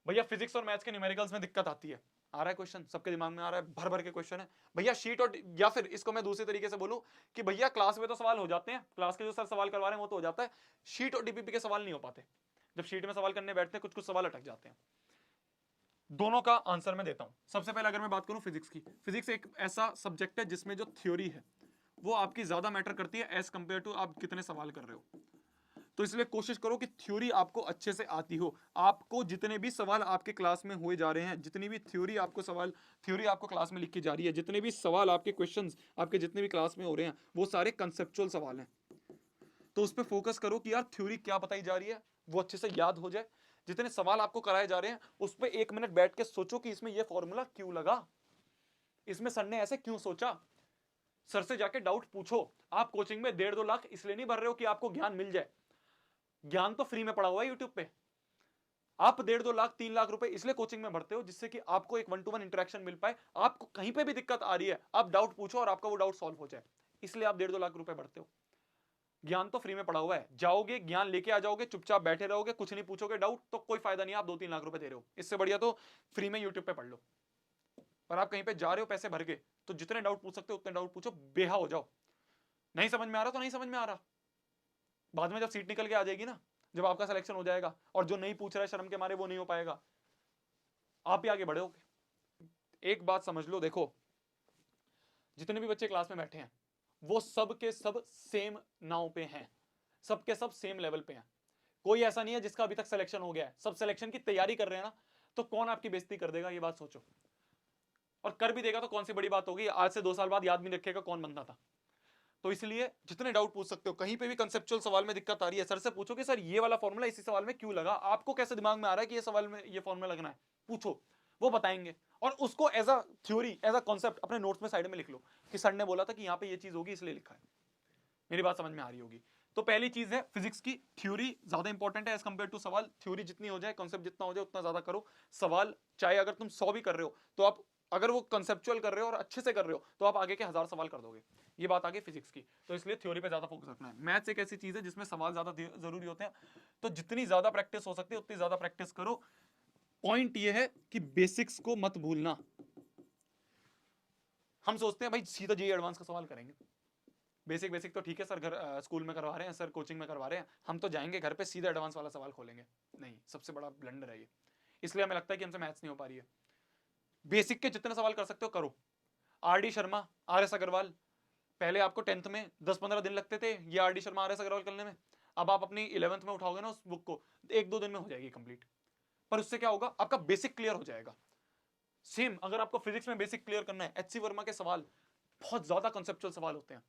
भैया फिजिक्स और मैथ्स के न्यूमेरिकल्स में दिक्कत आती है, आ रहा है क्वेश्चन, सबके दिमाग में आ रहा है, भर भर के क्वेश्चन है भैया शीट और, या फिर इसको मैं दूसरे तरीके से बोलूं कि भैया क्लास में तो सवाल हो जाते हैं, क्लास के जो सर सवाल करवा रहे हैं वो तो हो जाता है, शीट और डीपीपी के सवाल नहीं हो पाते। जब शीट में सवाल करने बैठते हैं कुछ कुछ सवाल अटक जाते हैं। दोनों का आंसर मैं देता हूं। सबसे पहले अगर मैं बात करूं फिजिक्स की, फिजिक्स एक ऐसा सब्जेक्ट है जिसमें जो थ्योरी है वो आपकी ज्यादा मैटर करती है एज कंपेयर टू आप कितने सवाल कर रहे हो। तो इसलिए कोशिश करो कि थ्योरी आपको अच्छे से आती हो। आपको जितने भी सवाल आपके क्लास में हुए जा रहे हैं, जितनी भी थ्योरी आपको क्लास में लिखी जा रही है, जितने भी सवाल आपके क्वेश्चंस आपके जितने भी क्लास में हो रहे हैं, वो सारे कंसेप्चुअल सवाल हैं। तो उस पर फोकस करो कि यार थ्योरी क्या बताई जा रही है वो अच्छे से याद हो जाए। जितने सवाल आपको कराए जा रहे हैं उस पर 1 मिनट बैठ के सोचो कि इसमें यह फॉर्मूला क्यों लगा, इसमें सर ने ऐसे क्यों सोचा। सर से जाके डाउट पूछो। आप कोचिंग में 1.5-2 लाख इसलिए नहीं भर रहे हो कि आपको ज्ञान मिल जाए, ज्ञान तो फ्री में पड़ा हुआ है यूट्यूब पे। आप 1.5-2 लाख 3 लाख रुपए इसलिए कोचिंग में भरते हो जिससे कि आपको एक 1-to-1 इंटरेक्शन मिल पाए। आपको कहीं पे भी दिक्कत आ रही है आप डाउट पूछो और आपका वो डाउट सॉल्व हो जाए, इसलिए आप 1.5-2 लाख रुपए भरते हो। ज्ञान तो फ्री में पड़ा हुआ है, जाओगे ज्ञान लेके आ जाओगे, चुपचाप बैठे रहोगे, कुछ नहीं पूछोगे डाउट तो कोई फायदा नहीं। आप 2-3 लाख रुपए दे रहे हो, इससे बढ़िया तो फ्री में यूट्यूब पे पढ़ लो। पर आप कहीं पे जा रहे हो पैसे भर के, तो जितने डाउट पूछ सकते हो उतने डाउट पूछो, बेहा हो जाओ। नहीं समझ में आ रहा तो नहीं समझ में आ रहा, बाद में जब सीट निकल के आ जाएगी ना, जब आपका सिलेक्शन हो जाएगा और जो नहीं पूछ रहा है शर्म के मारे वो नहीं हो पाएगा, आप भी आगे बढ़ोगे। एक बात समझ लो, देखो जितने भी बच्चे क्लास में बैठे हैं वो सब के सब सेम नाव पे हैं, सब के सब सेम लेवल पे हैं। कोई ऐसा नहीं है जिसका अभी तक सिलेक्शन हो गया है। सब सिलेक्शन की तैयारी कर रहे हैं ना, तो कौन आपकी बेइज्जती कर देगा ये बात सोचो। और कर भी देगा तो कौन सी बड़ी बात होगी, आज से 2 साल बाद याद नहीं रखेगा कौन बनता था। तो इसलिए जितने डाउट पूछ सकते हो, कहीं पे भी कंसेप्चुअल सवाल में दिक्कत आ रही है सर से पूछो कि सर ये वाला फॉर्मूला इसी सवाल में क्यों लगा, आपको कैसे दिमाग में आ रहा है कि ये सवाल में ये फॉर्मूला लगना है, पूछो, वो बताएंगे। और उसको as a theory as a concept अपने नोट्स में साइड में लिख लो कि सर ने बोला था कि यहाँ पे ये चीज होगी इसलिए लिखा है। मेरी बात समझ में आ रही होगी। तो पहली चीज है फिजिक्स की थ्योरी ज्यादा इंपॉर्टेंट है एज कंपेयर टू सवाल। थ्योरी जितनी हो जाए, कॉन्सेप्ट जितना हो जाए उतना ज्यादा करो। सवाल चाहे अगर तुम 100 भी कर रहे हो तो आप, अगर वो कंसेप्चुअल कर रहे हो और अच्छे से कर रहे हो तो आप आगे के 1000 सवाल कर दोगे। ये बात आगे फिजिक्स की। तो इसलिए थ्योरी पे ज्यादा फोकस रखना है। मैथ्स एक ऐसी चीज है जिसमें सवाल ज्यादा जरूरी होते हैं, तो जितनी ज्यादा प्रैक्टिस हो सकती है उतनी ज्यादा प्रैक्टिस करो। पॉइंट ये है कि बेसिक्स को मत भूलना। हम सोचते हैं भाई सीधा जी एडवांस का सवाल करेंगे, बेसिक बेसिक तो ठीक है सर, घर स्कूल में करवा रहे हैं सर, कोचिंग में करवा रहे हैं, हम तो जाएंगे घर पे सीधा एडवांस वाला सवाल खोलेंगे। नहीं, सबसे बड़ा ब्लंडर है ये। इसलिए हमें लगता है कि हमसे मैथ्स नहीं हो पा रही है। बेसिक के जितने सवाल कर सकते हो करो। R D Sharma, R S Agarwal, पहले आपको 10th में 10-15 दिन लगते थे ये R D Sharma R S Agarwal करने में। अब आप अपनी 11th में उठाओगे ना उस बुक को, 1-2 दिन में हो जाएगी कंप्लीट। पर उससे क्या होगा, आपका बेसिक क्लियर हो जाएगा। सेम अगर आपको फिजिक्स में बेसिक क्लियर करना है, एच सी वर्मा के सवाल बहुत ज्यादा कंसेप्चुअल सवाल होते हैं,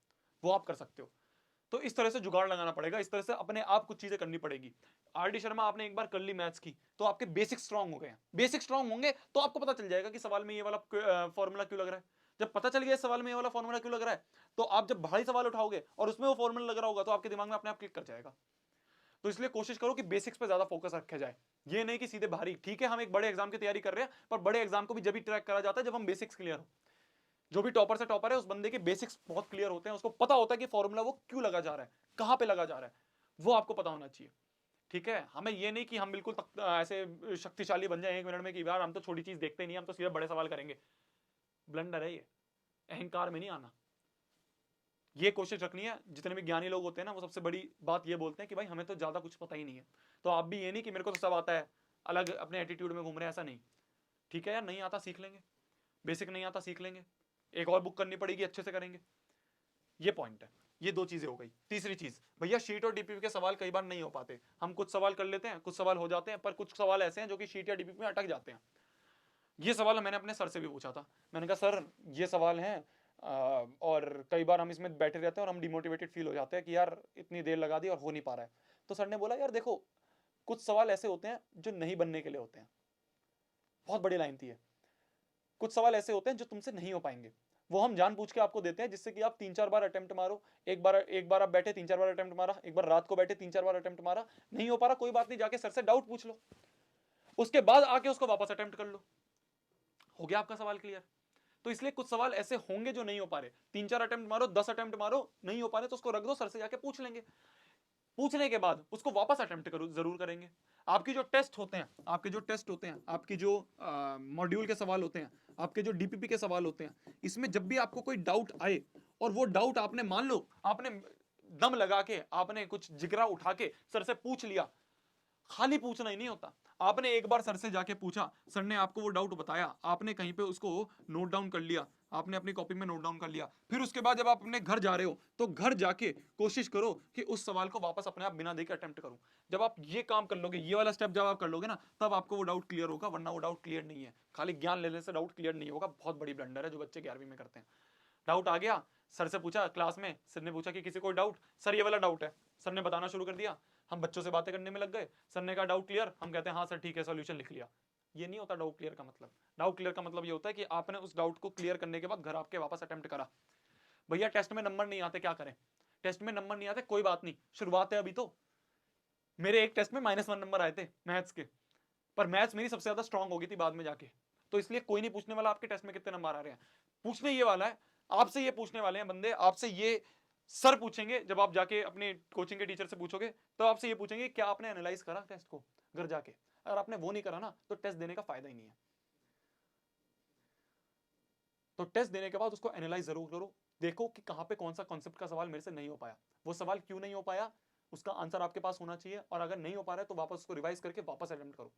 वो आप कर सकते हो। तो इस तरह से जुगाड़ लगाना पड़ेगा, इस तरह से अपने आप कुछ चीजें करनी पड़ेगी। आर डी शर्मा आपने एक बार कर ली मैथ्स की तो आपके बेसिक स्ट्रांग हो गए हैं। बेसिक स्ट्रांग होंगे तो आपको पता चल जाएगा कि सवाल में ये वाला फॉर्मूला क्यों लग रहा है। जब पता चल गया इस सवाल में ये वाला फॉर्मूला क्यों लग रहा है, तो आप जब भारी सवाल उठाओगे और उसमें वो फॉर्मूला लग रहा होगा तो आपके दिमाग में अपने आप क्लिक कर जाएगा। तो इसलिए कोशिश करो कि बेसिक्स पे ज्यादा फोकस रखा जाए, ये नहीं कि सीधे भारी। ठीक है हम एक बड़े एग्जाम की तैयारी कर रहे हैं, पर बड़े एग्जाम को भी जब भी ट्रैक करा जाता है जब हम बेसिक्स क्लियर हो। जो भी टॉपर से टॉपर है उस बंदे के बेसिक्स बहुत क्लियर होते हैं, उसको पता होता है कि फॉर्मूला वो क्यों लगा जा रहा है, कहां पे लगा जा रहा है, वो आपको पता होना चाहिए। ठीक है, हमें ये नहीं कि हम बिल्कुल ऐसे शक्तिशाली बन जाए 1 मिनट में कि यार हम तो छोटी चीज देखते नहीं, हम तो सीधे बड़े सवाल करेंगे। ब्लंडर है ये, अहंकार में नहीं आना। ये कोशिश रखनी है। जितने भी ज्ञानी लोग होते हैं ना वो सबसे बड़ी बात ये बोलते हैं कि भाई हमें तो ज्यादा कुछ पता ही नहीं है। तो आप भी ये नहीं कि मेरे को तो सब आता है, अलग अपने एटीट्यूड में घूम रहे हैं, ऐसा नहीं। ठीक है यार, नहीं आता सीख लेंगे, बेसिक नहीं आता सीख लेंगे, एक और बुक करनी पड़ेगी, अच्छे से करेंगे। ये पॉइंट है। ये 2 चीजें हो गई। तीसरी चीज, भैया शीट और डीपीपी के सवाल कई बार नहीं हो पाते। हम कुछ सवाल कर लेते हैं, कुछ सवाल हो जाते हैं, पर कुछ सवाल ऐसे हैं जो कि शीट या डीपीपी में अटक जाते हैं। ये सवाल मैंने अपने सर से भी पूछा था। मैंने कहा सर ये सवाल हैं और कई बार हम इसमें बैठे रहते हैं और हम डिमोटिवेटेड फील हो जाते हैं कि यार इतनी देर लगा दी और हो नहीं पा रहा है। तो सर ने बोला यार देखो, कुछ सवाल ऐसे होते हैं जो नहीं बनने के लिए होते हैं। बहुत बड़ी लाइन थी है। कुछ सवाल ऐसे होते हैं जो तुमसे नहीं हो पाएंगे, वो हम जानबूझ के आपको देते हैं जिससे कि आप 3-4 बार अटेम्प्ट मारो। एक बार आप बैठे 3-4 बार अटेम्प्ट मारा, एक बार रात को बैठे 3-4 बार अटेम्प्ट मारा, नहीं हो पा रहा कोई बात नहीं, जाके सर से डाउट पूछ लो, उसके बाद आके उसको वापस अटेम्प्ट कर लो, हो गया आपका सवाल क्लियर। तो इसलिए कुछ सवाल ऐसे होंगे जो नहीं हो पा रहे, 3-4 अटेम्प्ट मारो, 10 अटेम्प्ट मारो, नहीं हो पा रहे तो उसको रख दो, सर से जाके पूछ लेंगे। पूछने के बाद उसको वापस अटेम्प्ट करो जरूर करेंगे। आपकी जो टेस्ट होते हैं, आपके जो मॉड्यूल के सवाल होते हैं, आपके जो डीपीपी के सवाल होते हैं, इसमें जब भी आपको कोई डाउट आए और वो डाउट आपने मान लो आपने दम लगा के आपने कुछ जिगरा उठा के सर से पूछ लिया, खाली पूछना ही नहीं होता, आपने एक बार सर से जाके पूछा, सर ने आपको वो डाउट बताया, आपने कहीं पे उसको नोट डाउन कर लिया, आपने अपनी कॉपी में नोट डाउन कर लिया, फिर उसके बाद जब आप अपने घर जा रहे हो तो घर जाके कोशिश करो कि उस सवाल को वापस अपने आप बिना देखे अटेम्प्ट करो। जब आप ये काम कर लोगे, ये वाला स्टेप जब आप कर लोगे ना, तब आपको वो डाउट क्लियर होगा, वरना वो डाउट क्लियर नहीं है। खाली ज्ञान लेने से डाउट क्लियर नहीं होगा, बहुत बड़ी ब्लंडर है जो बच्चे 11वीं में करते हैं। डाउट आ गया, सर से पूछा क्लास में, सर ने पूछा कि किसी को डाउट, सर ये वाला डाउट है, सर ने बताना शुरू कर दिया, हम बच्चों से बातें करने में लग गए, सर ने कहा डाउट क्लियर, हम कहते हैं हाँ सर ठीक है, सॉल्यूशन लिख लिया। ये नहीं होता डाउट क्लियर का मतलब। डाउट क्लियर का मतलब ये होता है कि आपने उस डाउट को क्लियर करने के बाद घर आपके वापस अटेम्प्ट करा। भैया टेस्ट में नंबर नहीं आते क्या करें? टेस्ट में नंबर नहीं आते कोई बात नहीं, शुरुआत है अभी तो। मेरे एक टेस्ट में -1 नंबर आए थे मैथ्स के, पर मैथ्स मेरी सबसे ज्यादा स्ट्रांग हो गई थी बाद में जाके, तो इसलिए कोई नहीं पूछने वाला आपके टेस्ट में कितने नंबर आ रहे हैं। पूछने ये वाला है, आपसे ये पूछने वाले हैं बंदे, आपसे ये सर पूछेंगे जब आप जाके अपने कोचिंग के टीचर से पूछोगे, तो आपसे ये पूछेंगे क्या आपने एनालाइज करा टेस्ट को घर जाके। अगर आपने वो नहीं करा ना तो टेस्ट देने का फायदा ही नहीं है। तो टेस्ट देने के बाद उसको एनालाइज जरूर करो, देखो कि कहां पे कौन सा कॉन्सेप्ट का सवाल मेरे से नहीं हो पाया, वो सवाल क्यों नहीं हो पाया, उसका आंसर आपके पास होना चाहिए, और अगर नहीं हो पा रहा है तो वापस उसको रिवाइज करके वापस अटेम्प्ट करो।